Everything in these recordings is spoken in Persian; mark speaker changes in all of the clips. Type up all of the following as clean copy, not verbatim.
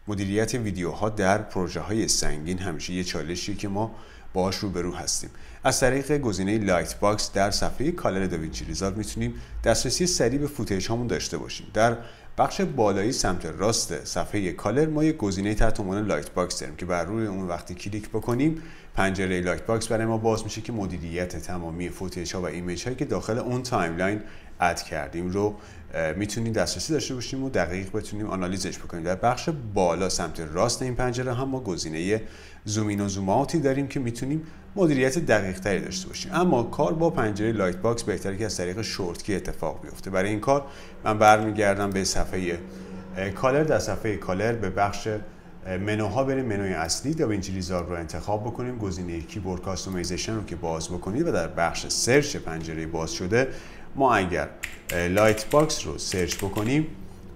Speaker 1: مدیریت ویدیوها در پروژه های سنگین همیشه یه چالشیه که ما باهاش روبرو هستیم. از طریق گزینه لایت باکس در صفحه کالر داوینچی ریزالت میتونیم دسترسی سریع به فوتیج هامون داشته باشیم. در بخش بالایی سمت راست صفحه کالر ما یک گزینه تحت عنوان لایت باکس داریم که بر روی اون وقتی کلیک بکنیم پنجره لایت باکس برای ما باز میشه که مدیریت تمامی فوتیج ها و ایمیج هایی که داخل اون تایملاین اد کردیم رو میتونیم دسترسی داشته باشیم و دقیق بتونیم آنالیزش بکنیم. در بخش بالا سمت راست این پنجره هم ما گزینه زوم این و زوم اوتی داریم که میتونیم مدیریت دقیق تری داشته باشیم. اما کار با پنجره لایت باکس بهتره که از طریق شورت کی اتفاق بیفته. برای این کار من برمیگردم به صفحه کالر. در صفحه کالر به بخش منوها بریم، منوی اصلی داوینچی ریزالت رو انتخاب بکنیم، گزینه کیبورد کاستومایزیشن رو که باز بکنید و در بخش سرچ پنجره باز شده ما اگر لایت باکس رو سرچ بکنیم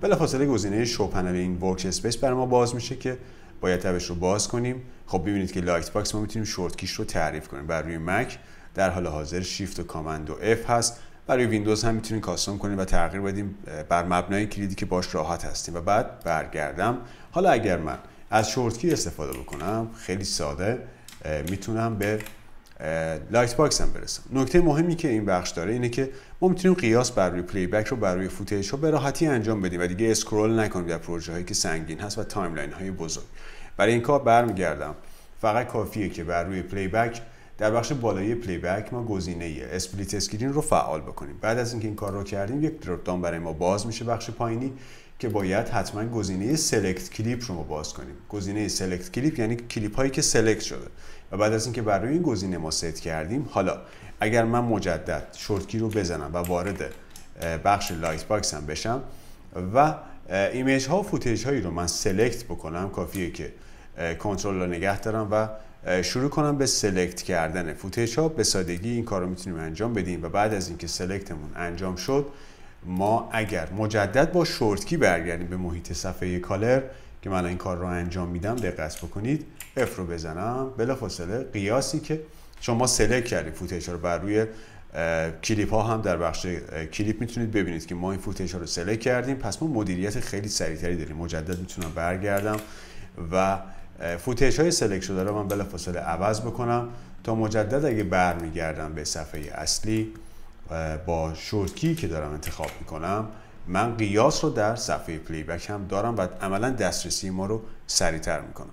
Speaker 1: بلافاصله گزینه شو پنل این ورک اسپیس برای ما باز میشه که باید تبش رو باز کنیم. خب ببینید که لایت باکس ما میتونیم شورت کیش رو تعریف کنیم. بر روی مک در حال حاضر شیفت و کامند و اف هست. برای ویندوز هم میتونیم کاستوم کنیم و تغییر بدیم بر مبنای کلیدی که باش راحت هستیم. و بعد برگردم. حالا اگر من از شورت کی استفاده بکنم خیلی ساده میتونم به لایت باکس هم برسم. نکته مهمی که این بخش داره اینه که ما میتونیم قیاس بر روی پلی بک رو بر روی فوتیج ها به راحتی انجام بدیم و دیگه اسکرول نکنیم در پروژه هایی که سنگین هست و تایملاین های بزرگ. برای این کار برمیگردم. فقط کافیه که بر روی پلی بک در بخش بالایی پلی بک ما گزینه اسپلیت اسکرین رو فعال بکنیم. بعد از اینکه این کار رو کردیم یک دراپ داون برای ما باز میشه بخش پایینی که باید حتما گزینه سلکت کلیپ رو ما باز کنیم. گزینه سلکت کلیپ یعنی کلیپ هایی که سلکت شده. و بعد از اینکه بر روی این گزینه ما ست کردیم، حالا اگر من مجدد شورت کی رو بزنم و وارد بخش لایت باکس هم بشم و ایمیج ها و فوتیج هایی رو من سلکت بکنم، کافیه که کنترل رو نگه دارم و شروع کنم به سلکت کردن فوتیج ها. به سادگی این کار رو میتونیم انجام بدیم و بعد از اینکه سلکتمون انجام شد ما اگر مجدد با شورت کی برگردیم به محیط صفحه کالر که من این کار رو انجام میدم، دقت بکنید اف رو بزنم بلافاصله قیاسی که شما سلکت کردید فوتیج ها رو بر روی کلیپ ها هم در بخش کلیپ میتونید ببینید که ما این فوتیج ها رو سلکت کردیم. پس ما مدیریت خیلی سریعتری داریم. مجدد میتونم برگردم و فوتیج های سلکت شده رو من بلافاصله عوض بکنم تا مجدد اگه برمیگردم به صفحه اصلی با شورت کی که دارم انتخاب میکنم من قیاس رو در صفحه پلی بک هم دارم و عملا دسترسی ما رو سریعتر میکنم.